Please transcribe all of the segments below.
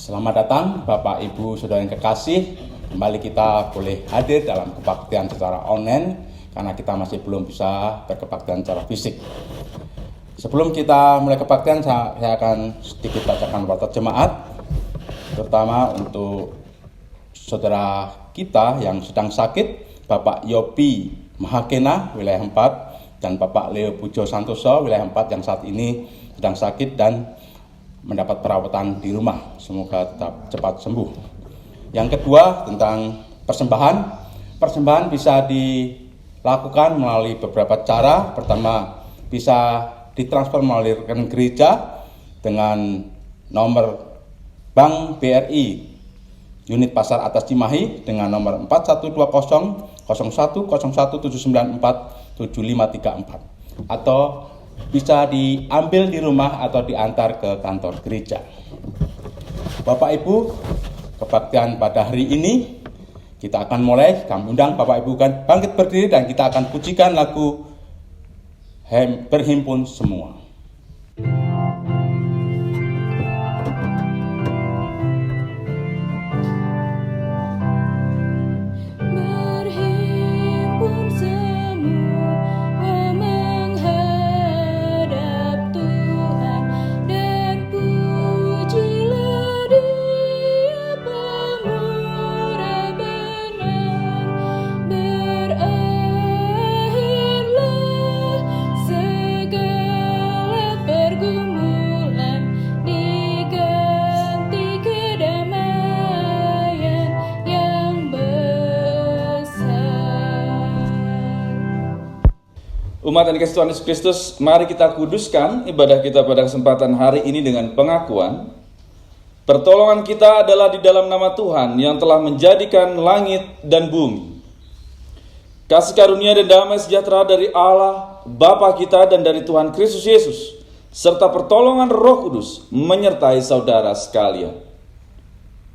Selamat datang Bapak Ibu Saudara yang kekasih. Kembali kita boleh hadir dalam kebaktian secara online karena kita masih belum bisa berkebaktian secara fisik. Sebelum kita mulai kebaktian, saya akan sedikit bacakan warta jemaat, terutama untuk saudara kita yang sedang sakit, Bapak Yopi Mahakena wilayah 4 dan Bapak Leo Pujo Santoso wilayah 4 yang saat ini sedang sakit dan mendapat perawatan di rumah. Semoga tetap cepat sembuh. Yang kedua tentang persembahan. Persembahan bisa dilakukan melalui beberapa cara. Pertama, bisa ditransfer melalui rekening gereja dengan nomor Bank BRI unit Pasar Atas Cimahi dengan nomor 4120 0101794754 atau bisa diambil di rumah atau diantar ke kantor gereja. Bapak Ibu, kebaktian pada hari ini kita akan mulai. Kami undang Bapak Ibu kan bangkit berdiri dan kita akan pujikan lagu Berhimpun Semua. Umat yang dikasihi Tuhan Yesus Kristus, mari kita kuduskan ibadah kita pada kesempatan hari ini dengan pengakuan. Pertolongan kita adalah di dalam nama Tuhan yang telah menjadikan langit dan bumi. Kasih karunia dan damai sejahtera dari Allah, Bapa kita dan dari Tuhan Kristus Yesus, serta pertolongan Roh Kudus menyertai saudara sekalian.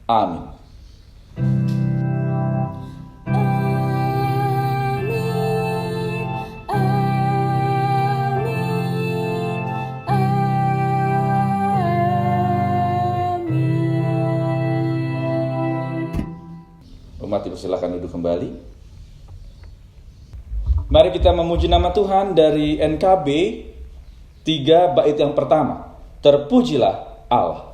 Amin. Umat dipersilakan duduk kembali. Mari kita memuji nama Tuhan dari NKB 3 bait yang pertama. Terpujilah Allah.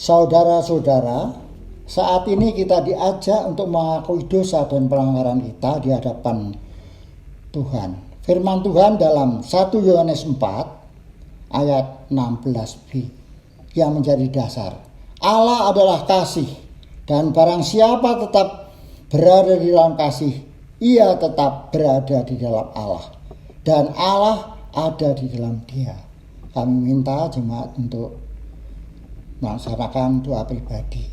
Saudara-saudara, saat ini kita diajak untuk mengakui dosa dan pelanggaran kita di hadapan Tuhan. Firman Tuhan dalam 1 Yohanes 4 ayat 16b yang menjadi dasar. Allah adalah kasih, dan barang siapa tetap berada di dalam kasih, ia tetap berada di dalam Allah, dan Allah ada di dalam dia. Kami minta jemaat untuk melaksanakan doa pribadi.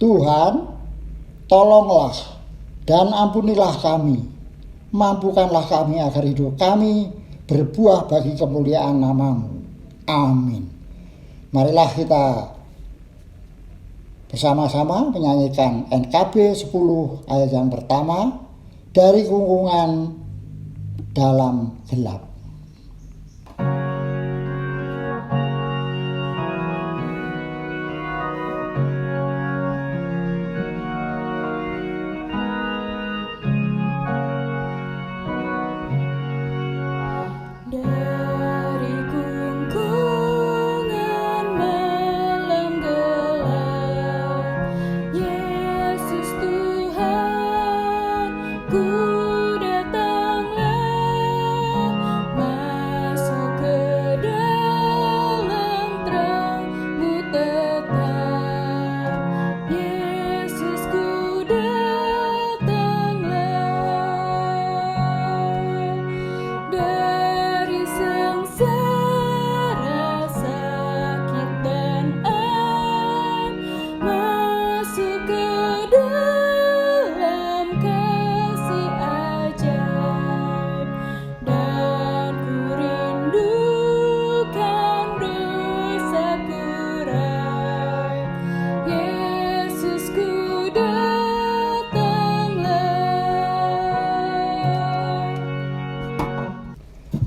Tuhan, tolonglah dan ampunilah kami. Mampukanlah kami agar hidup kami berbuah bagi kemuliaan nama-Mu. Amin. Marilah kita bersama-sama menyanyikan NKB 10 ayat yang pertama, dari kungkungan dalam gelap.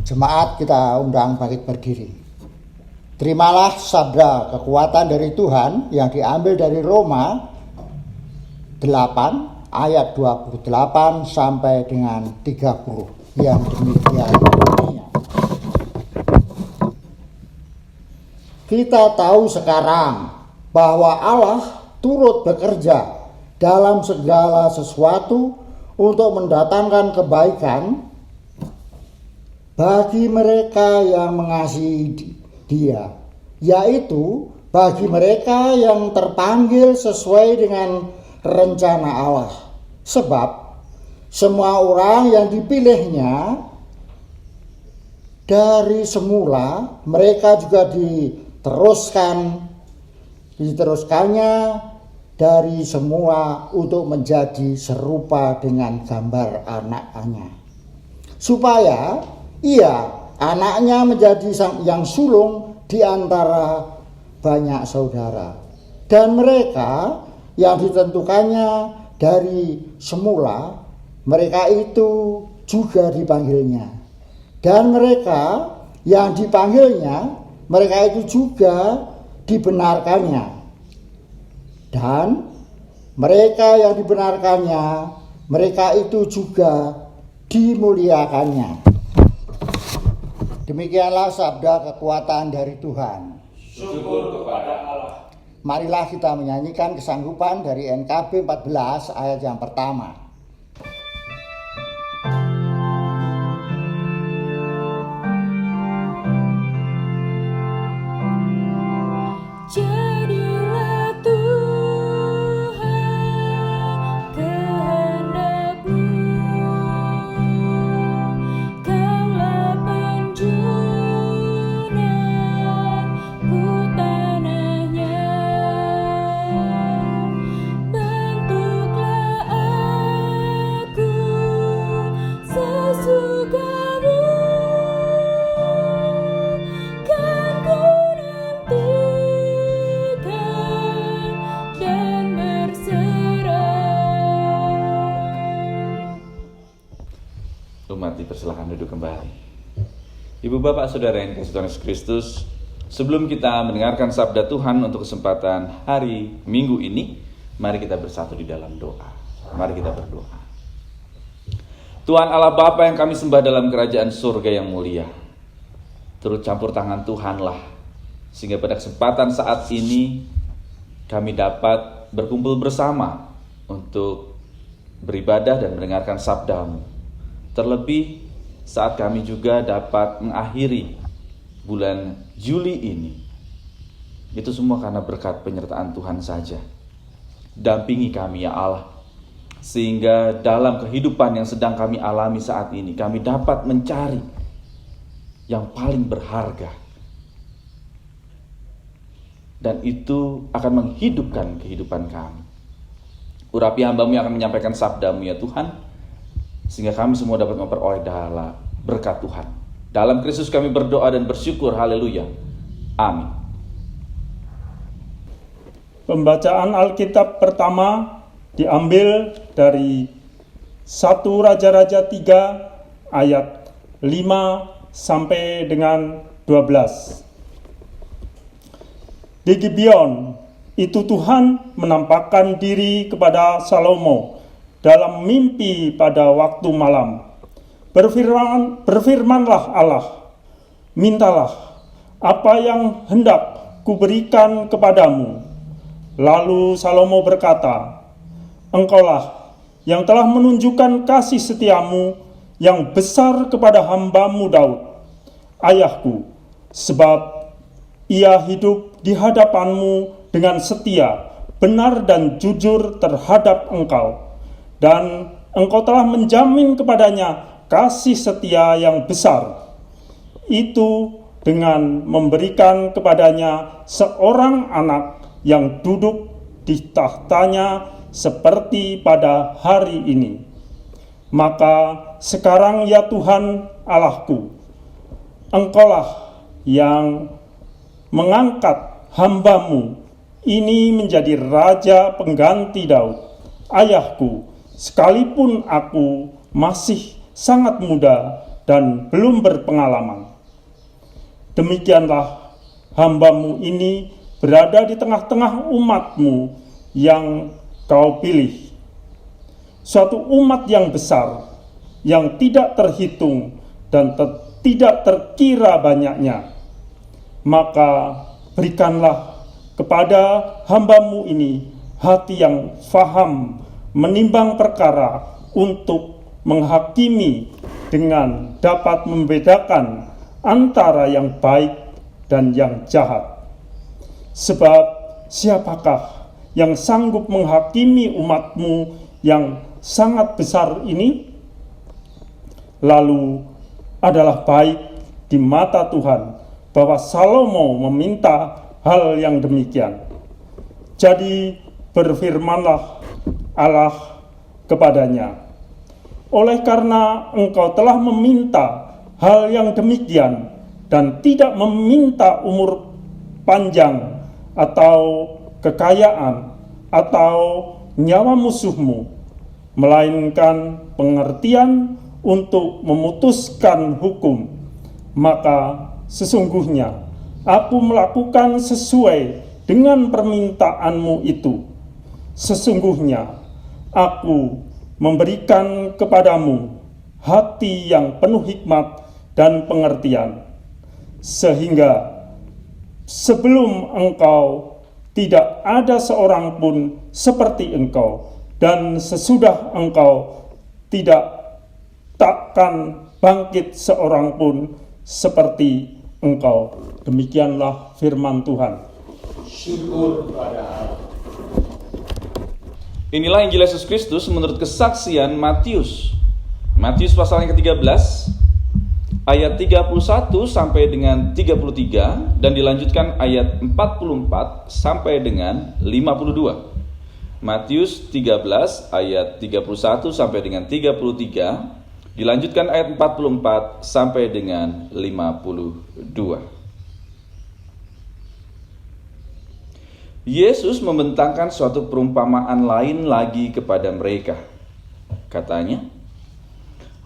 Jemaat kita undang bangkit berdiri. Terimalah sabda kekuatan dari Tuhan yang diambil dari Roma 8 ayat 28 sampai dengan 30 yang demikian bunyinya. Kita tahu sekarang bahwa Allah turut bekerja dalam segala sesuatu untuk mendatangkan kebaikan bagi mereka yang mengasihi Dia, yaitu bagi mereka yang terpanggil sesuai dengan rencana Allah. Sebab semua orang yang dipilihnya dari semula, mereka juga diteruskannya dari semua untuk menjadi serupa dengan gambar anaknya, supaya anaknya menjadi yang sulung di antara banyak saudara. Dan mereka yang ditentukannya dari semula, mereka itu juga dipanggilnya. Dan mereka yang dipanggilnya, mereka itu juga dibenarkannya. Dan mereka yang dibenarkannya, mereka itu juga dimuliakannya. Demikianlah sabda kekuatan dari Tuhan. Syukur kepada Allah. Marilah kita menyanyikan kesanggupan dari NKB 14 ayat yang pertama. Jadilah Tuhan kehendak-Mu, Kaulah penjunanku tanahnya. Bentuklah aku sesuka-Mu, kan ku nantikan dan berserah. Umat dipersilakan duduk kembali. Ibu bapak saudara yang dikasihi Tuhan Yesus Kristus, sebelum kita mendengarkan sabda Tuhan untuk kesempatan hari Minggu ini, mari kita bersatu di dalam doa. Mari kita berdoa. Tuhan Allah Bapa yang kami sembah dalam kerajaan surga yang mulia, turut campur tangan Tuhanlah, sehingga pada kesempatan saat ini kami dapat berkumpul bersama untuk beribadah dan mendengarkan sabda-Mu. Terlebih saat kami juga dapat mengakhiri bulan Juli ini. Itu semua karena berkat penyertaan Tuhan saja. Dampingi kami ya Allah, sehingga dalam kehidupan yang sedang kami alami saat ini, kami dapat mencari yang paling berharga. Dan itu akan menghidupkan kehidupan kami. Urapi hamba-Mu yang akan menyampaikan sabda-Mu ya Tuhan, sehingga kami semua dapat memperoleh berkat Tuhan. Dalam Kristus kami berdoa dan bersyukur, haleluya, amin. Pembacaan Alkitab pertama diambil dari 1 Raja-Raja 3 ayat 5 sampai dengan 12. Di Gibeon itu Tuhan menampakkan diri kepada Salomo dalam mimpi pada waktu malam. Berfirmanlah Allah, mintalah apa yang hendak kuberikan kepadamu. Lalu Salomo berkata, Engkaulah yang telah menunjukkan kasih setiamu yang besar kepada hamba-Mu Daud, ayahku, sebab ia hidup di hadapan-Mu dengan setia, benar dan jujur terhadap Engkau. Dan Engkau telah menjamin kepadanya kasih setia yang besar. Itu dengan memberikan kepadanya seorang anak yang duduk di tahtanya seperti pada hari ini. Maka sekarang ya Tuhan Allahku, Engkaulah yang mengangkat hamba-Mu ini menjadi raja pengganti Daud, ayahku, sekalipun aku masih sangat muda dan belum berpengalaman. Demikianlah hamba-Mu ini berada di tengah-tengah umat-Mu yang Kau pilih. Suatu umat yang besar, yang tidak terhitung dan tidak terkira banyaknya. Maka berikanlah kepada hamba-Mu ini hati yang faham menimbang perkara untuk menghakimi dengan dapat membedakan antara yang baik dan yang jahat. Sebab siapakah yang sanggup menghakimi umat-Mu yang sangat besar ini? Lalu adalah baik di mata Tuhan bahwa Salomo meminta hal yang demikian. Jadi berfirmanlah Allah kepadanya, oleh karena engkau telah meminta hal yang demikian dan tidak meminta umur panjang atau kekayaan atau nyawa musuhmu, melainkan pengertian untuk memutuskan hukum, maka sesungguhnya aku melakukan sesuai dengan permintaanmu itu. Sesungguhnya aku memberikan kepadamu hati yang penuh hikmat dan pengertian, sehingga sebelum engkau tidak ada seorang pun seperti engkau, dan sesudah engkau tidak takkan bangkit seorang pun seperti engkau. Demikianlah firman Tuhan. Syukur kepada Allah. Inilah Injil Yesus Kristus menurut kesaksian Matius. Matius pasal yang ke-13 ayat 31 sampai dengan 33 dan dilanjutkan ayat 44 sampai dengan 52. Matius 13 ayat 31 sampai dengan 33 dilanjutkan ayat 44 sampai dengan 52. Yesus membentangkan suatu perumpamaan lain lagi kepada mereka. Katanya,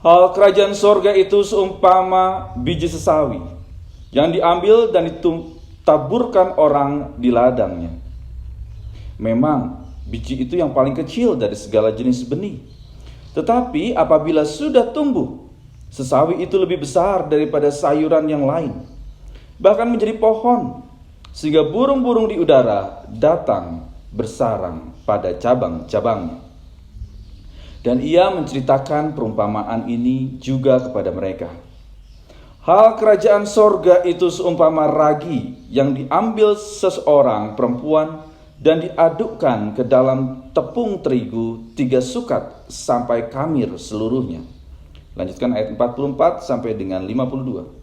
hal kerajaan sorga itu seumpama biji sesawi yang diambil dan ditaburkan orang di ladangnya. Memang biji itu yang paling kecil dari segala jenis benih. Tetapi apabila sudah tumbuh, sesawi itu lebih besar daripada sayuran yang lain, bahkan menjadi pohon, sehingga burung-burung di udara datang bersarang pada cabang-cabangnya. Dan ia menceritakan perumpamaan ini juga kepada mereka. Hal kerajaan sorga itu seumpama ragi yang diambil seseorang perempuan dan diadukkan ke dalam tepung terigu 3 sukat sampai kamir seluruhnya. Lanjutkan ayat 44 sampai dengan 52.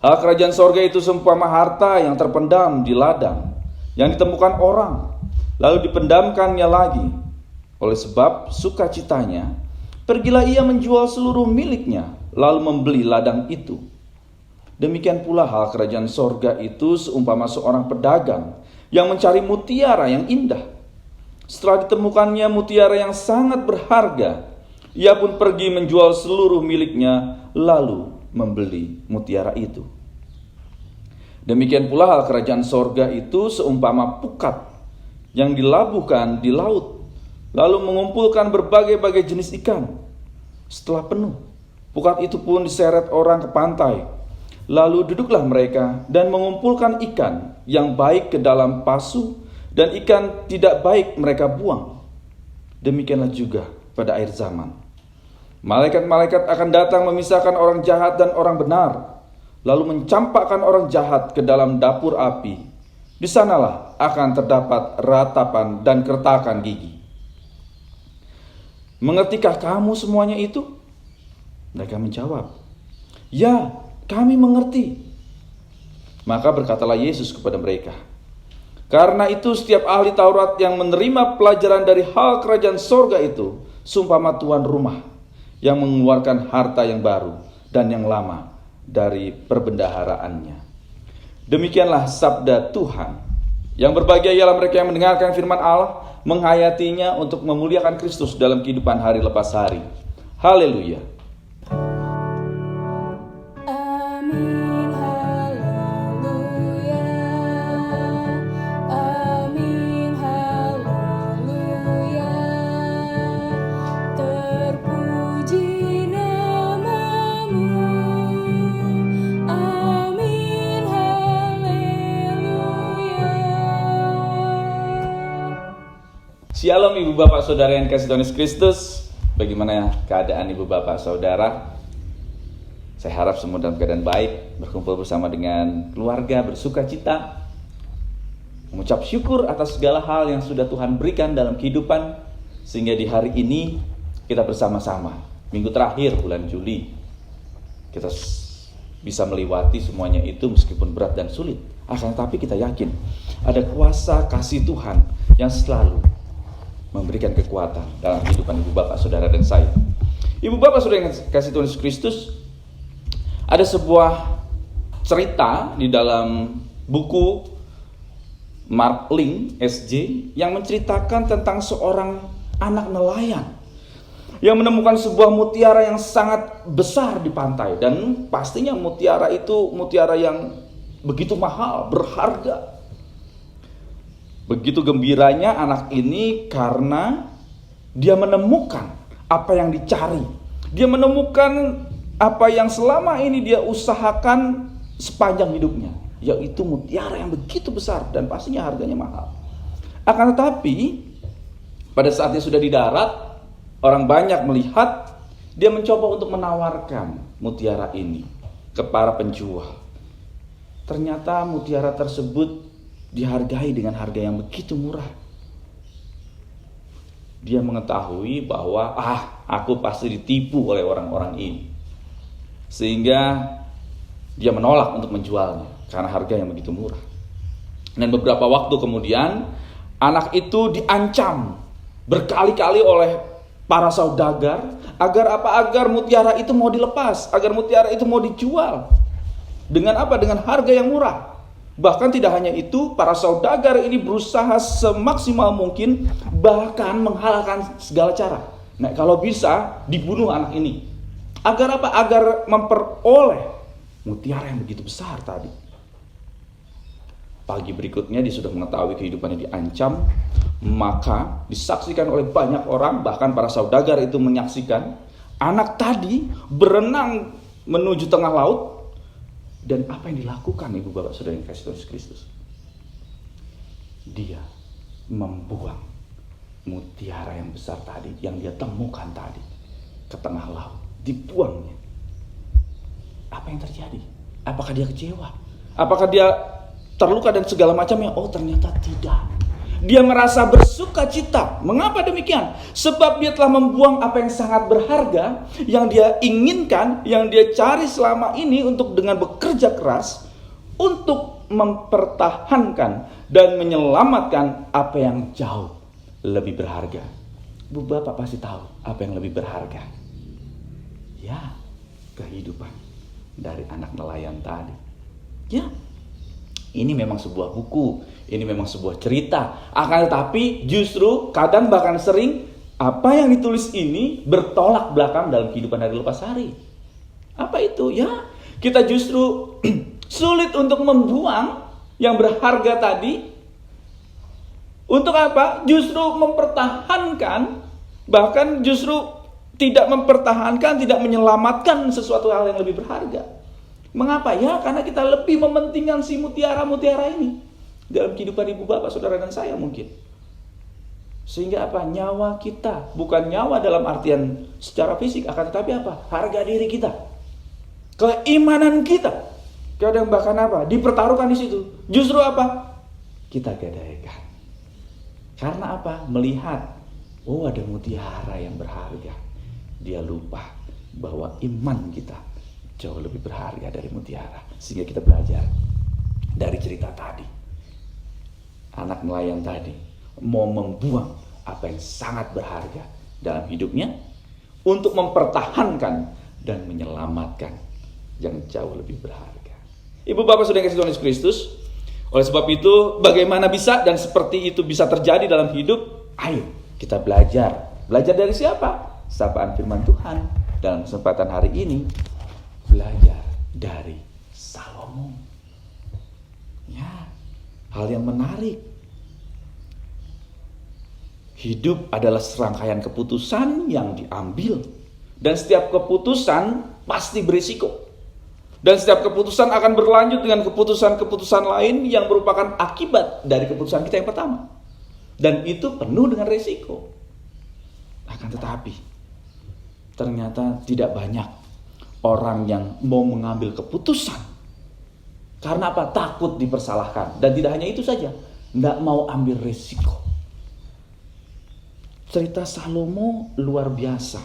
Hal kerajaan sorga itu seumpama harta yang terpendam di ladang, yang ditemukan orang, lalu dipendamkannya lagi. Oleh sebab sukacitanya, pergilah ia menjual seluruh miliknya, lalu membeli ladang itu. Demikian pula hal kerajaan sorga itu seumpama seorang pedagang yang mencari mutiara yang indah. Setelah ditemukannya mutiara yang sangat berharga, ia pun pergi menjual seluruh miliknya, lalu membeli mutiara itu. Demikian pula hal kerajaan sorga itu seumpama pukat yang dilabuhkan di laut, lalu mengumpulkan berbagai-bagai jenis ikan. Setelah penuh, pukat itu pun diseret orang ke pantai. Lalu duduklah mereka dan mengumpulkan ikan yang baik ke dalam pasu, dan ikan tidak baik mereka buang. Demikianlah juga pada akhir zaman. Malaikat-malaikat akan datang memisahkan orang jahat dan orang benar, lalu mencampakkan orang jahat ke dalam dapur api. Di sanalah akan terdapat ratapan dan kertakan gigi. Mengertikah kamu semuanya itu? Mereka menjawab, ya, kami mengerti. Maka berkatalah Yesus kepada mereka, karena itu setiap ahli Taurat yang menerima pelajaran dari hal kerajaan sorga itu seumpama tuan rumah yang mengeluarkan harta yang baru dan yang lama dari perbendaharaannya. Demikianlah sabda Tuhan. Yang berbahagia ialah mereka yang mendengarkan firman Allah, menghayatinya untuk memuliakan Kristus dalam kehidupan hari lepas hari. Haleluya. Amin, haleluya. Amin, haleluya. Terpuji namamu. Amin, haleluya. Shalom Ibu Bapak Saudara yang kasih Tuhan Yesus Kristus. Bagaimana keadaan Ibu Bapak Saudara? Saya harap semua dalam keadaan baik, berkumpul bersama dengan keluarga, bersuka cita, mengucap syukur atas segala hal yang sudah Tuhan berikan dalam kehidupan, sehingga di hari ini kita bersama-sama, minggu terakhir bulan Juli, kita bisa melewati semuanya itu meskipun berat dan sulit. Akan tetapi kita yakin ada kuasa kasih Tuhan yang selalu memberikan kekuatan dalam kehidupan Ibu Bapak Saudara dan saya. Ibu Bapak Saudara yang kasih Tuhan Yesus Kristus, ada sebuah cerita di dalam buku Mark Link SJ yang menceritakan tentang seorang anak nelayan yang menemukan sebuah mutiara yang sangat besar di pantai, dan pastinya mutiara itu mutiara yang begitu mahal, berharga. Begitu gembiranya anak ini karena dia menemukan apa yang dicari. Dia menemukan apa yang selama ini dia usahakan sepanjang hidupnya, yaitu mutiara yang begitu besar dan pastinya harganya mahal. Akan tetapi pada saat dia sudah di darat, orang banyak melihat, dia mencoba untuk menawarkan mutiara ini ke para penjual. Ternyata mutiara tersebut dihargai dengan harga yang begitu murah. Dia mengetahui bahwa aku pasti ditipu oleh orang-orang ini, sehingga dia menolak untuk menjualnya karena harga yang begitu murah. Dan beberapa waktu kemudian anak itu diancam berkali-kali oleh para saudagar agar apa? Agar mutiara itu mau dilepas, agar mutiara itu mau dijual. Dengan apa? Dengan harga yang murah. Bahkan tidak hanya itu, para saudagar ini berusaha semaksimal mungkin, bahkan menghalalkan segala cara. Nah, kalau bisa dibunuh anak ini. Agar apa? Agar memperoleh mutiara yang begitu besar tadi. Pagi berikutnya dia sudah mengetahui kehidupannya diancam, maka disaksikan oleh banyak orang, bahkan para saudagar itu menyaksikan anak tadi berenang menuju tengah laut. Dan apa yang dilakukan Ibu Bapak Saudara yang kasih Tuhan Yesus Kristus? Dia membuang mutiara yang besar tadi, yang dia temukan tadi, ke tengah laut. Dibuangnya. Apa yang terjadi? Apakah dia kecewa? Apakah dia terluka dan segala macamnya? Oh, ternyata tidak. Dia merasa bersuka cita. Mengapa demikian? Sebab dia telah membuang apa yang sangat berharga, yang dia inginkan, yang dia cari selama ini untuk dengan bekerja keras, untuk mempertahankan dan menyelamatkan apa yang jauh lebih berharga. Bu Bapak pasti tahu apa yang lebih berharga. Ya, kehidupan dari anak nelayan tadi. Ya, ini memang sebuah buku, ini memang sebuah cerita. Akan tetapi justru kadang bahkan sering apa yang ditulis ini bertolak belakang dalam kehidupan hari lepas hari. Apa itu? Ya, kita justru sulit untuk membuang yang berharga tadi. Untuk apa? Justru mempertahankan, bahkan justru tidak mempertahankan, tidak menyelamatkan sesuatu hal yang lebih berharga. Mengapa? Ya, karena kita lebih mementingkan si mutiara-mutiara ini dalam kehidupan ibu bapak, saudara dan saya mungkin. Sehingga apa? Nyawa kita, bukan nyawa dalam artian secara fisik, akan tetapi apa? Harga diri kita, keimanan kita, kadang bahkan apa? Dipertaruhkan di situ. Justru apa? Kita gadaikan. Karena apa? Melihat, oh ada mutiara yang berharga. Dia lupa bahwa iman kita jauh lebih berharga dari mutiara. Sehingga kita belajar dari cerita tadi. Anak nelayan tadi mau membuang apa yang sangat berharga dalam hidupnya untuk mempertahankan dan menyelamatkan yang jauh lebih berharga. Ibu bapak saudara kasih Tuhan Yesus Kristus, oleh sebab itu bagaimana bisa dan seperti itu bisa terjadi dalam hidup? Ayo kita belajar. Belajar dari siapa? Sapaan firman Tuhan dalam kesempatan hari ini. Belajar dari Salomo. Ya, hal yang menarik. Hidup adalah serangkaian keputusan yang diambil. Dan setiap keputusan pasti berisiko. Dan setiap keputusan akan berlanjut dengan keputusan-keputusan lain yang merupakan akibat dari keputusan kita yang pertama. Dan itu penuh dengan risiko. Akan tetapi, ternyata tidak banyak orang yang mau mengambil keputusan. Karena apa? Takut dipersalahkan. Dan tidak hanya itu saja, tidak mau ambil risiko. Cerita Salomo luar biasa.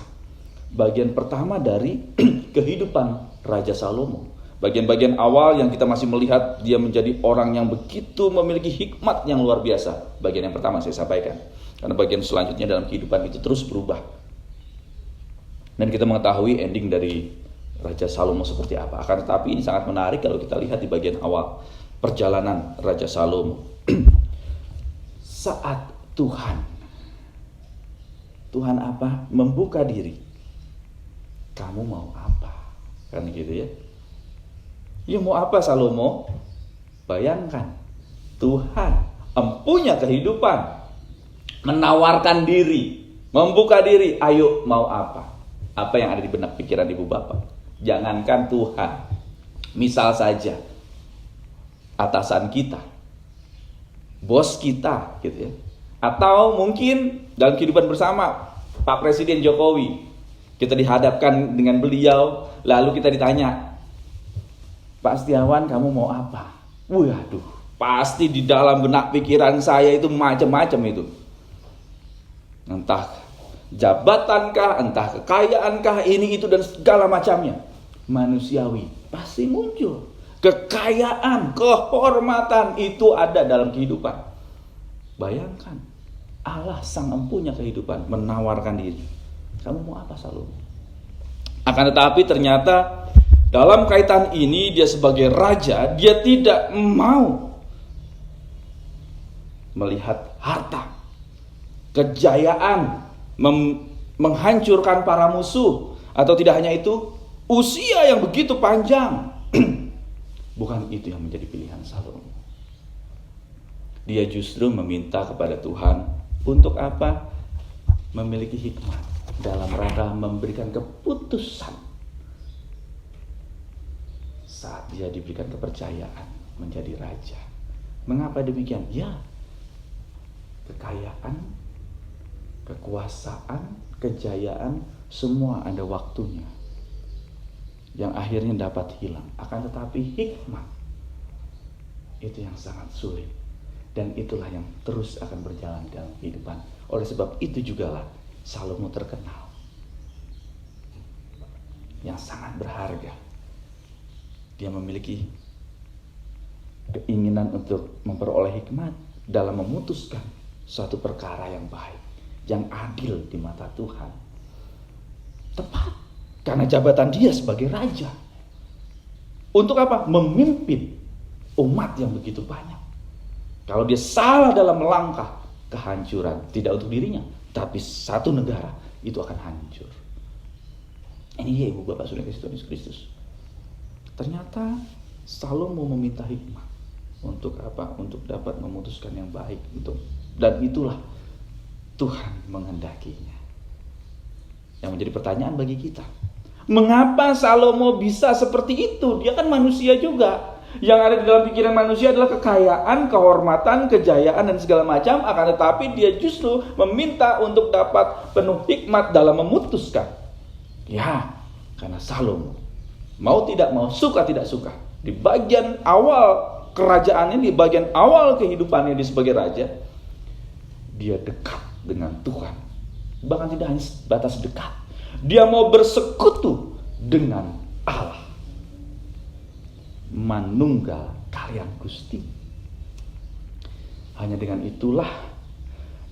Bagian pertama dari kehidupan Raja Salomo. Bagian-bagian awal yang kita masih melihat dia menjadi orang yang begitu memiliki hikmat yang luar biasa. Bagian yang pertama saya sampaikan. Karena bagian selanjutnya dalam kehidupan itu terus berubah. Dan kita mengetahui ending dari Raja Salomo seperti apa. Akan tetapi ini sangat menarik kalau kita lihat di bagian awal perjalanan Raja Salomo. Saat Tuhan apa? Membuka diri. Kamu mau apa? Kan gitu ya. Ya mau apa Salomo? Bayangkan, Tuhan empunya kehidupan, menawarkan diri, membuka diri. Ayo mau apa? Apa yang ada di benak pikiran ibu bapak? Jangankan Tuhan, misal saja atasan kita, bos kita, gitu ya. Atau mungkin dalam kehidupan bersama Pak Presiden Jokowi, kita dihadapkan dengan beliau, lalu kita ditanya, Pak Setiawan kamu mau apa? Waduh, pasti di dalam benak pikiran saya itu macam-macam itu. Entah jabatankah, entah kekayaankah, ini itu dan segala macamnya. Manusiawi pasti muncul. Kekayaan, kehormatan itu ada dalam kehidupan. Bayangkan, Allah sang empunya kehidupan menawarkan diri. Kamu mau apa Salomo? Akan tetapi ternyata dalam kaitan ini dia sebagai raja, dia tidak mau melihat harta, kejayaan, menghancurkan para musuh, atau tidak hanya itu, usia yang begitu panjang. Bukan itu yang menjadi pilihan Salomo. Dia justru meminta kepada Tuhan untuk apa? Memiliki hikmat dalam rangka memberikan keputusan saat dia diberikan kepercayaan menjadi raja. Mengapa demikian? Ya, kekayaan, kekuasaan, kejayaan, semua ada waktunya yang akhirnya dapat hilang. Akan tetapi hikmat itu yang sangat sulit, dan itulah yang terus akan berjalan dalam kehidupan. Oleh sebab itu jugalah Salomo terkenal yang sangat berharga. Dia memiliki keinginan untuk memperoleh hikmat dalam memutuskan suatu perkara yang baik, yang adil di mata Tuhan. Tepat, karena jabatan dia sebagai raja. Untuk apa? Memimpin umat yang begitu banyak. Kalau dia salah dalam melangkah, kehancuran tidak untuk dirinya, tapi satu negara itu akan hancur. Ini ya Ibu Bapak Saudara Yesus Kristus. Ternyata Salomo meminta hikmat untuk apa? Untuk dapat memutuskan yang baik, dan itulah Tuhan menghendakinya. Yang menjadi pertanyaan bagi kita, mengapa Salomo bisa seperti itu? Dia kan manusia juga. Yang ada di dalam pikiran manusia adalah kekayaan, kehormatan, kejayaan, dan segala macam. Akan tetapi dia justru meminta untuk dapat penuh hikmat dalam memutuskan. Ya, karena Salomo mau tidak mau, suka tidak suka, di bagian awal kerajaannya, di bagian awal kehidupannya dia sebagai raja, dia dekat dengan Tuhan. Bahkan tidak hanya batas dekat, dia mau bersekutu dengan Allah. Manunggal kalian Gusti. Hanya dengan itulah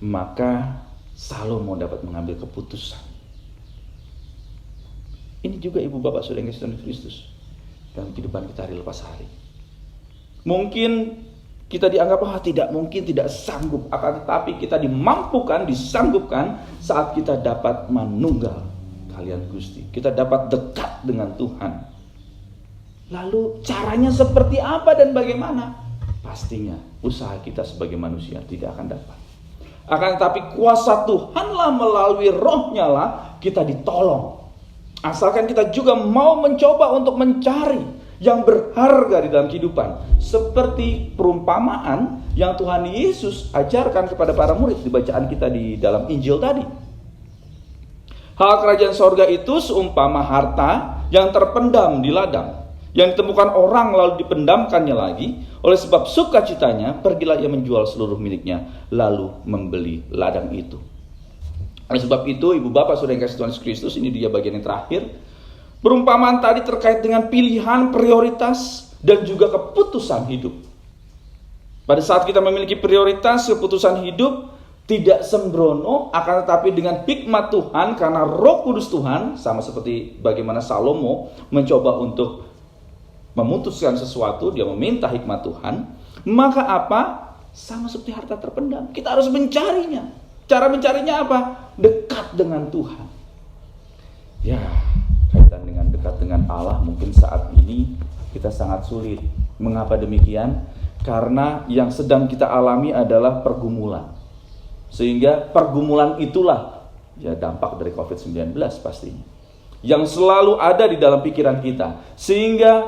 maka Salomo dapat mengambil keputusan. Ini juga Ibu Bapak Saudara yang Kristus dalam kehidupan kita hari lepas hari. Mungkin kita dianggap tidak mungkin, tidak sanggup, akan tetapi kita dimampukan, disanggupkan saat kita dapat manunggal kalian Gusti. Kita dapat dekat dengan Tuhan. Lalu caranya seperti apa dan bagaimana? Pastinya usaha kita sebagai manusia tidak akan dapat. Akan tetapi kuasa Tuhanlah, melalui Rohnya lah kita ditolong. Asalkan kita juga mau mencoba untuk mencari yang berharga di dalam kehidupan. Seperti perumpamaan yang Tuhan Yesus ajarkan kepada para murid di bacaan kita di dalam Injil tadi. Hal kerajaan sorga itu seumpama harta yang terpendam di ladang, yang ditemukan orang lalu dipendamkannya lagi. Oleh sebab sukacitanya, pergilah ia menjual seluruh miliknya, lalu membeli ladang itu. Oleh sebab itu, Ibu Bapak Saudara yang kasih Tuhan Yesus Kristus, ini dia bagian yang terakhir. Perumpamaan tadi terkait dengan pilihan, prioritas, dan juga keputusan hidup. Pada saat kita memiliki prioritas, keputusan hidup, tidak sembrono, akan tetapi dengan hikmat Tuhan, karena Roh Kudus Tuhan, sama seperti bagaimana Salomo mencoba untuk memutuskan sesuatu, dia meminta hikmat Tuhan. Maka apa? Sama seperti harta terpendam, kita harus mencarinya. Cara mencarinya apa? Dekat dengan Tuhan. Ya, kaitan dengan dekat dengan Allah mungkin saat ini kita sangat sulit. Mengapa demikian? Karena yang sedang kita alami adalah pergumulan. Sehingga pergumulan itulah ya dampak dari COVID-19 pastinya, yang selalu ada di dalam pikiran kita, sehingga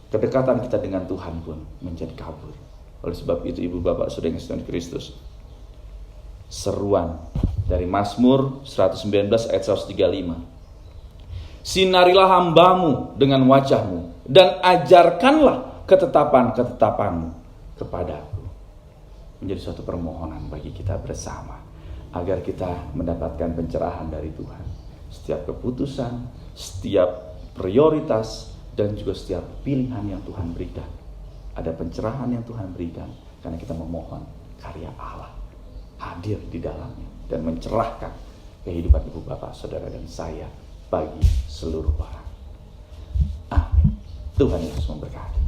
kedekatan kita dengan Tuhan pun menjadi kabur. Oleh sebab itu Ibu Bapak Saudara yang kasih Tuhan Kristus, seruan dari Mazmur 119 ayat 135. Sinarilah hambamu dengan wajahmu, dan ajarkanlah ketetapan-ketetapanmu kepadaku. Menjadi suatu permohonan bagi kita bersama, agar kita mendapatkan pencerahan dari Tuhan. Setiap keputusan, setiap prioritas, dan juga setiap pilihan yang Tuhan berikan, ada pencerahan yang Tuhan berikan, karena kita memohon karya Allah hadir di dalamnya dan mencerahkan kehidupan Ibu Bapak Saudara dan saya bagi seluruh orang. Amin. Tuhan Yesus memberkati.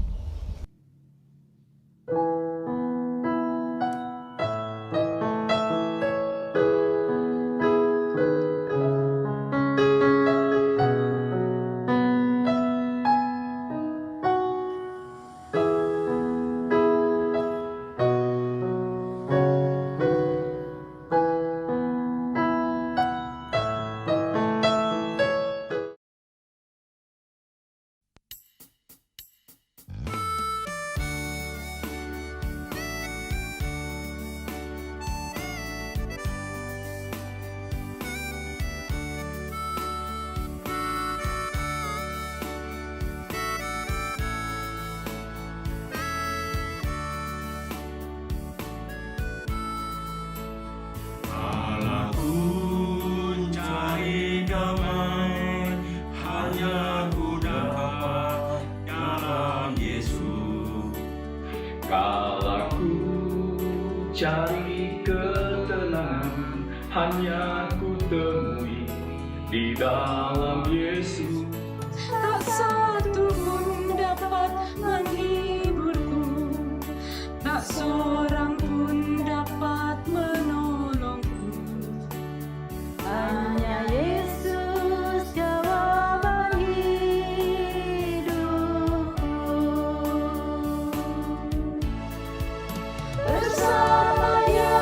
hanya ku temui di dalam Yesus. Tak satu pun dapat menghiburku, tak seorang pun dapat menolongku. Hanya Yesus jawaban hidupku. Bersama Dia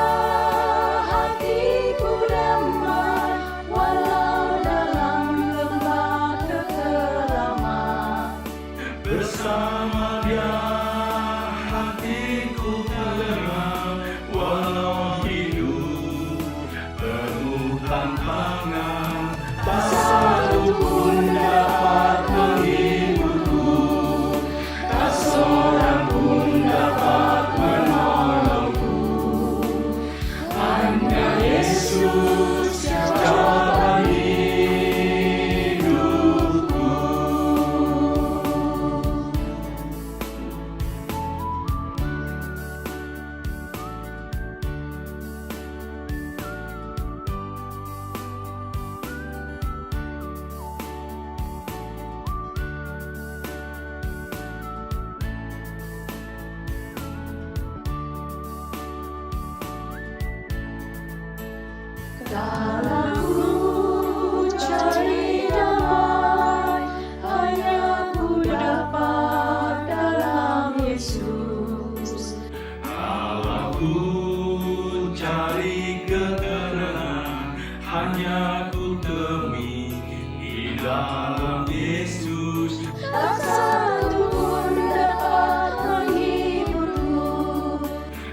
hatiku damai, walau dalam lembah kekelaman. Bersama Dia hatiku tenang, walau hidup penuh tantangan. Tak satu pun dapat menghiburku, tak seorang pun dapat menolongku. Hanya Yesus jawaban hidupku. Dalamku cari damai, hanya ku dapat dalam Yesus. Dalamku cari ketenangan, hanya ku temui di dalam Yesus. Tak satu pun dapat menghiburku,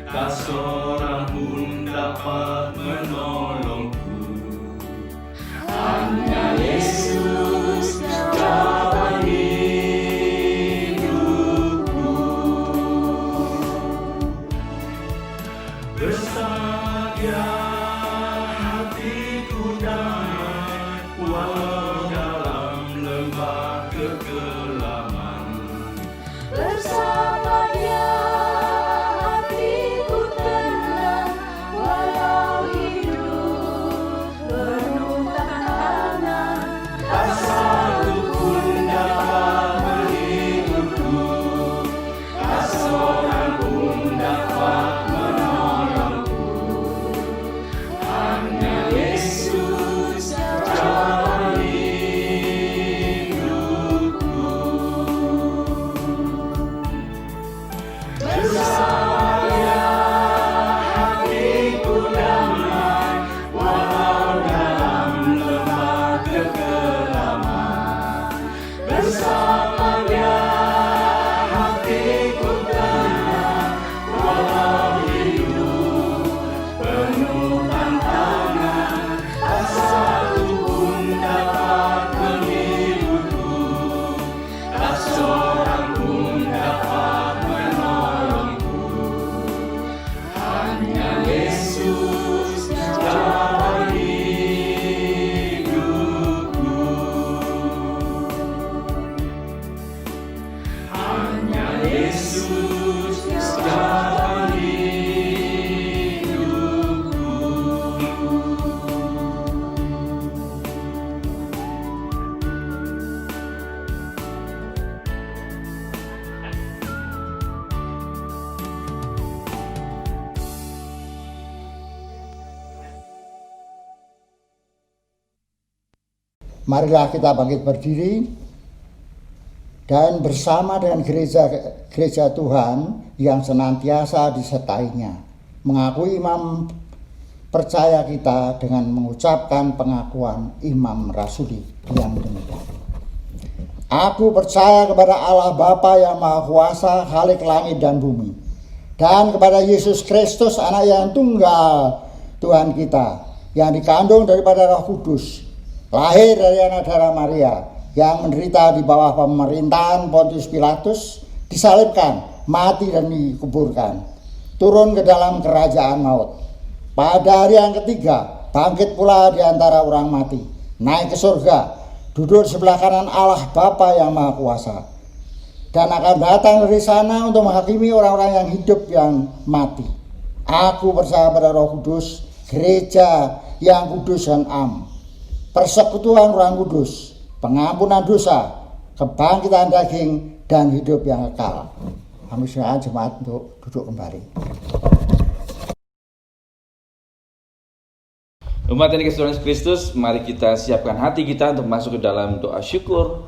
tak seorang pun dapat menolongku. Hanya Yesus jawaban hidupku. Bersama Dia hatiku damai, walau dalam lembah kekelaman. Bersama Dia hatiku tenang, walau hidup penuh tantangan. Tak satu pun dapat menghiburku, tak seorang pun dapat menolongku. Hanya Yesus jawaban hidupku. Bersama Dia hatiku damai, walau dalam lembah kekelaman. Bersama Dia hatiku tenang, walau hidup penuh tantangan. Tak satu pun dapat menghiburku, tak seorang pun dapat menolongku. Hanya Yesus jawaban hidupku. Hanya Yesus jawaban hidupku. Marilah kita bangkit berdiri dan bersama dengan gereja Tuhan yang senantiasa disertainya mengakui imam percaya kita dengan mengucapkan pengakuan imam rasuli yang demikian. Aku percaya kepada Allah Bapa yang Maha Kuasa, Khalik langit dan bumi, dan kepada Yesus Kristus, Anak yang tunggal Tuhan kita, yang dikandung daripada Roh Kudus, lahir dari anak darah Maria, yang menderita di bawah pemerintahan Pontius Pilatus, disalibkan, mati dan dikuburkan, turun ke dalam kerajaan maut. Pada hari yang ketiga, bangkit pula di antara orang mati, naik ke surga, duduk di sebelah kanan Allah Bapa yang Maha Kuasa, dan akan datang dari sana untuk menghakimi orang-orang yang hidup yang mati. Aku percaya pada Roh Kudus, gereja yang kudus dan am, persekutuan Roh Kudus, pengampunan dosa, kebangkitan daging, dan hidup yang kekal. Kami silakan jemaat untuk duduk kembali. Umat yang dikasihi Tuhan Kristus, mari kita siapkan hati kita untuk masuk ke dalam doa syukur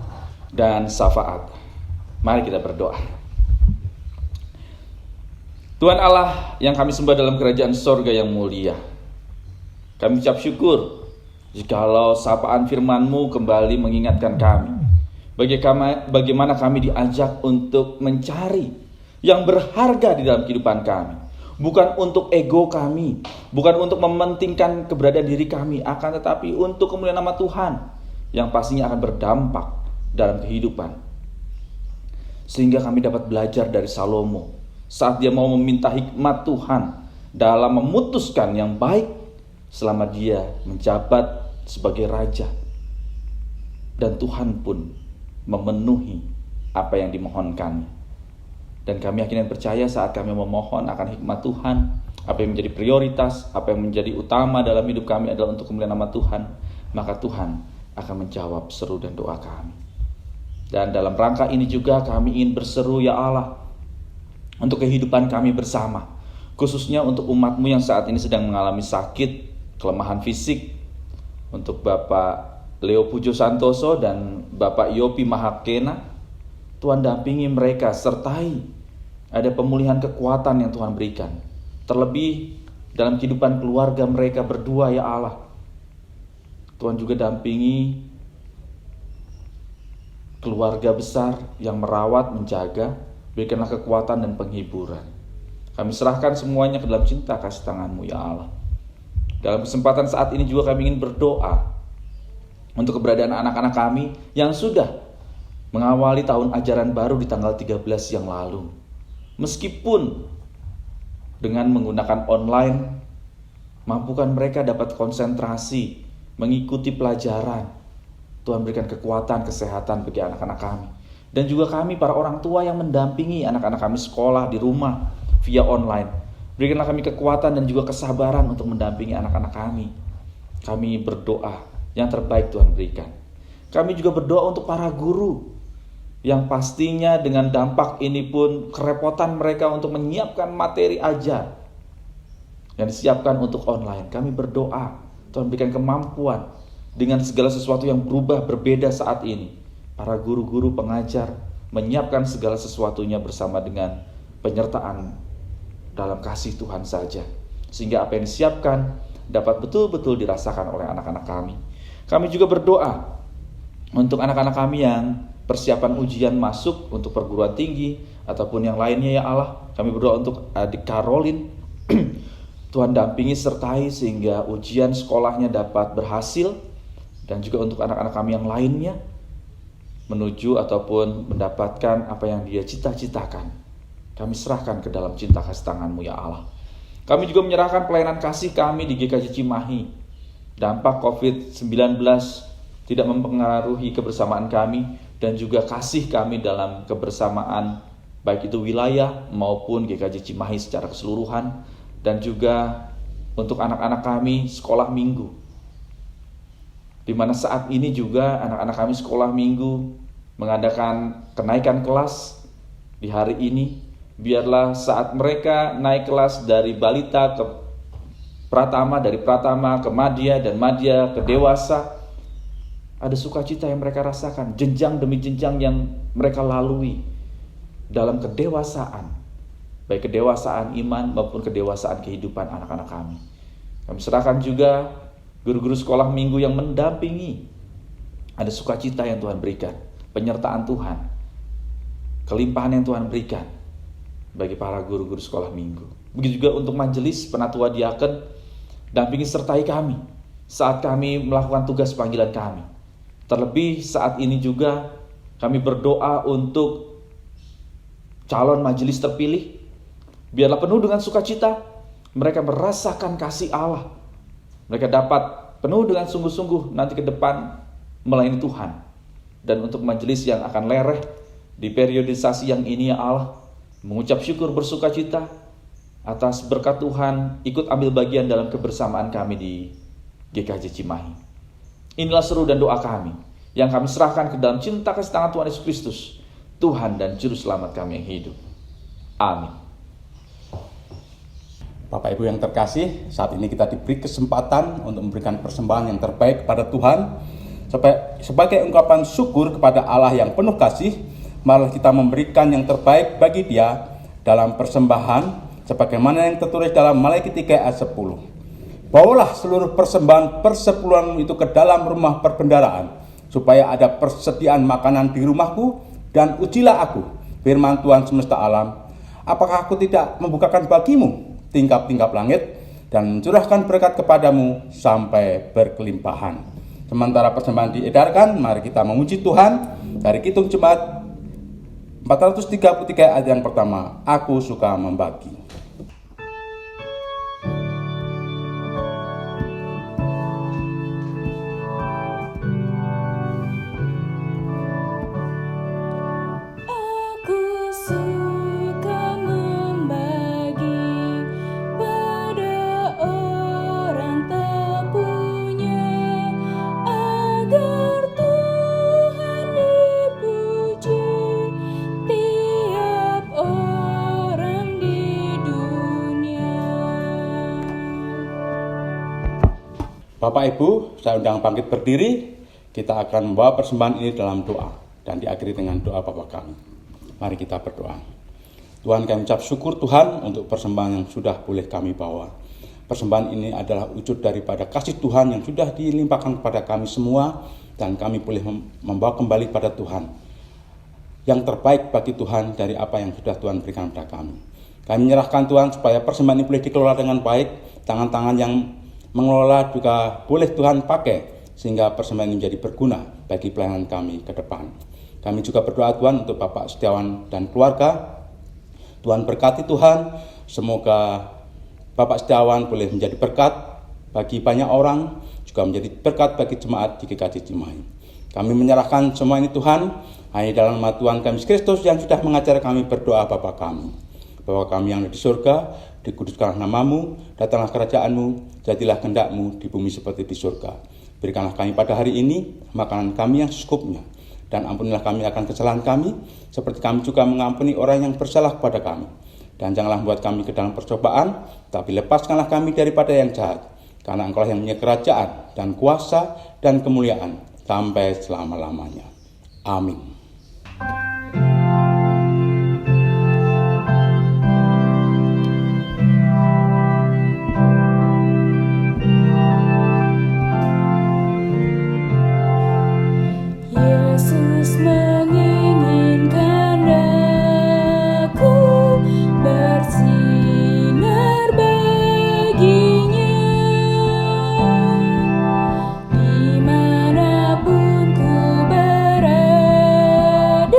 dan syafaat. Mari kita berdoa. Tuhan Allah yang kami sembah dalam kerajaan sorga yang mulia, kami ucap syukur jikalau sapaan firman-Mu kembali mengingatkan kami bagaimana kami diajak untuk mencari yang berharga di dalam kehidupan kami. Bukan untuk ego kami, bukan untuk mementingkan keberadaan diri kami, akan tetapi untuk kemuliaan nama Tuhan yang pastinya akan berdampak dalam kehidupan. Sehingga kami dapat belajar dari Salomo saat dia mau meminta hikmat Tuhan dalam memutuskan yang baik selama dia menjabat sebagai raja. Dan Tuhan pun memenuhi apa yang dimohonkannya. Dan kami yakin dan percaya saat kami memohon akan hikmat Tuhan, apa yang menjadi prioritas, apa yang menjadi utama dalam hidup kami adalah untuk kemuliaan nama Tuhan, maka Tuhan akan menjawab seru dan doa kami. Dan dalam rangka ini juga kami ingin berseru, ya Allah, untuk kehidupan kami bersama, khususnya untuk umat-Mu yang saat ini sedang mengalami sakit, kelemahan fisik, untuk Bapak Leo Pujo Santoso dan Bapak Yopi Mahakena, Tuhan dampingi mereka, sertai ada pemulihan kekuatan yang Tuhan berikan. Terlebih dalam kehidupan keluarga mereka berdua, ya Allah, Tuhan juga dampingi keluarga besar yang merawat, menjaga. Berikanlah kekuatan dan penghiburan. Kami serahkan semuanya ke dalam cinta kasih tangan-Mu, ya Allah. Dalam kesempatan saat ini juga kami ingin berdoa untuk keberadaan anak-anak kami yang sudah mengawali tahun ajaran baru di tanggal 13 yang lalu. Meskipun dengan menggunakan online, mampukan mereka dapat konsentrasi, mengikuti pelajaran. Tuhan berikan kekuatan, kesehatan bagi anak-anak kami. Dan juga kami para orang tua yang mendampingi anak-anak kami sekolah di rumah via online. Berikanlah kami kekuatan dan juga kesabaran untuk mendampingi anak-anak kami. Kami berdoa yang terbaik Tuhan berikan. Kami juga berdoa untuk para guru yang pastinya dengan dampak ini pun kerepotan mereka untuk menyiapkan materi ajar yang disiapkan untuk online. Kami berdoa Tuhan berikan kemampuan dengan segala sesuatu yang berubah berbeda saat ini. Para guru-guru pengajar menyiapkan segala sesuatunya bersama dengan penyertaan dalam kasih Tuhan saja. Sehingga apa yang disiapkan dapat betul-betul dirasakan oleh anak-anak kami. Kami juga berdoa untuk anak-anak kami yang persiapan ujian masuk untuk perguruan tinggi ataupun yang lainnya, ya Allah. Kami berdoa untuk adik Caroline. Tuhan dampingi sertai sehingga ujian sekolahnya dapat berhasil. Dan juga untuk anak-anak kami yang lainnya menuju ataupun mendapatkan apa yang dia cita-citakan. Kami serahkan ke dalam cinta kasih tangan-Mu, ya Allah. Kami juga menyerahkan pelayanan kasih kami di GKJ Cimahi. Dampak COVID-19 tidak mempengaruhi kebersamaan kami dan juga kasih kami dalam kebersamaan, baik itu wilayah maupun GKJ Cimahi secara keseluruhan. Dan juga untuk anak-anak kami sekolah minggu, di mana saat ini juga anak-anak kami sekolah minggu mengadakan kenaikan kelas di hari ini. Biarlah saat mereka naik kelas dari balita ke pratama, dari pratama ke madya, dan madya ke dewasa, ada sukacita yang mereka rasakan, jenjang demi jenjang yang mereka lalui dalam kedewasaan, baik kedewasaan iman maupun kedewasaan kehidupan anak-anak kami. Kami serahkan juga guru-guru sekolah minggu yang mendampingi. Ada sukacita yang Tuhan berikan, penyertaan Tuhan, kelimpahan yang Tuhan berikan bagi para guru-guru sekolah minggu. Begitu juga untuk majelis penatua diaken, dampingi sertai kami saat kami melakukan tugas panggilan kami. Terlebih saat ini juga kami berdoa untuk calon majelis terpilih. Biarlah penuh dengan sukacita, mereka merasakan kasih Allah. Mereka dapat penuh dengan sungguh-sungguh nanti ke depan melayani Tuhan. Dan untuk majelis yang akan lereh di periodisasi yang ini, ya Allah, mengucap syukur bersukacita atas berkat Tuhan, ikut ambil bagian dalam kebersamaan kami di GKJ Cimahi. Inilah seru dan doa kami yang kami serahkan ke dalam cinta kasih tangan Tuhan Yesus Kristus, Tuhan dan Juru Selamat kami yang hidup. Amin. Bapak Ibu yang terkasih, saat ini kita diberi kesempatan untuk memberikan persembahan yang terbaik kepada Tuhan. Sebagai ungkapan syukur kepada Allah yang penuh kasih, malah kita memberikan yang terbaik bagi Dia dalam persembahan sebagaimana yang tertulis dalam Maleakhi 3 ayat 10. Bawalah seluruh persembahan persepuluhanmu itu ke dalam rumah perbendaharaan, supaya ada persediaan makanan di rumahku, dan ujilah aku, firman Tuhan semesta alam, apakah aku tidak membukakan bagimu tingkap-tingkap langit dan mencurahkan berkat kepadamu sampai berkelimpahan. Sementara persembahan diedarkan, mari kita memuji Tuhan dari Kidung Jemaat 433 ayat yang pertama, aku suka membagi. Aku suka membagi pada orang tak punya, agar Tuhan dipuji tiap orang di dunia. Bapak Ibu, saya undang bangkit berdiri. Kita akan membawa persembahan ini dalam doa dan diakhiri dengan doa Bapa kami. Mari kita berdoa. Tuhan, kami ucap syukur Tuhan untuk persembahan yang sudah boleh kami bawa. Persembahan ini adalah wujud daripada kasih Tuhan yang sudah dilimpahkan kepada kami semua, dan kami boleh membawa kembali pada Tuhan yang terbaik bagi Tuhan dari apa yang sudah Tuhan berikan kepada kami. Kami menyerahkan Tuhan supaya persembahan ini boleh dikelola dengan baik, tangan-tangan yang mengelola juga boleh Tuhan pakai, sehingga persembahan ini menjadi berguna bagi pelayanan kami ke depan. Kami juga berdoa Tuhan untuk Bapak Setiawan dan keluarga. Tuhan berkati Tuhan, semoga Bapak Setiawan boleh menjadi berkat bagi banyak orang, juga menjadi berkat bagi jemaat di GKJ Cimahi. Kami menyerahkan semua ini Tuhan, hanya dalam nama Tuhan kami Yesus Kristus yang sudah mengajar kami berdoa Bapa kami. Bapa kami yang ada di surga, dikuduskanlah namamu, datanglah kerajaanmu, jadilah kehendak-mu di bumi seperti di surga. Berikanlah kami pada hari ini makanan kami yang secukupnya, dan ampunilah kami akan kesalahan kami, seperti kami juga mengampuni orang yang bersalah kepada kami. Dan janganlah membuat kami ke dalam percobaan, tapi lepaskanlah kami daripada yang jahat. Karena Engkau yang punya kerajaan dan kuasa dan kemuliaan sampai selama-lamanya. Amin. Yesus menginginkan aku bersinar baginya, dimanapun ku berada,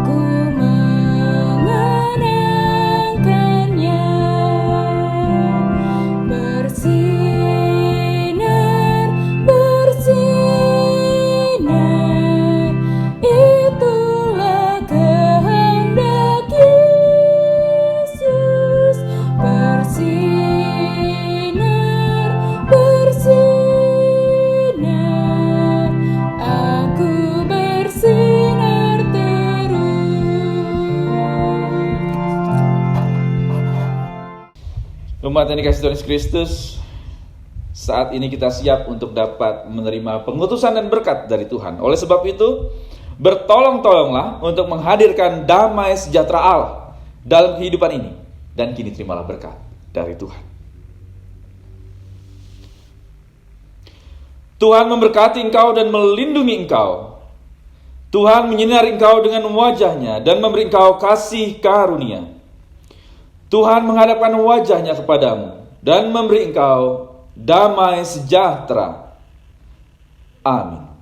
ku mengenangkannya. Bersinar, bersinar, itulah kehendak Yesus. Bersinar, bersinar, aku bersinar terus. Umat yang dikasihi Tuhan Yesus Kristus, saat ini kita siap untuk dapat menerima pengutusan dan berkat dari Tuhan. Oleh sebab itu, bertolong-tolonglah untuk menghadirkan damai sejahtera Allah dalam kehidupan ini, dan kini terimalah berkat dari Tuhan. Tuhan memberkati engkau dan melindungi engkau. Tuhan menyinari engkau dengan wajah-Nya dan memberi engkau kasih karunia. Tuhan menghadapkan wajah-Nya kepadamu dan memberi engkau damai sejahtera. Amin.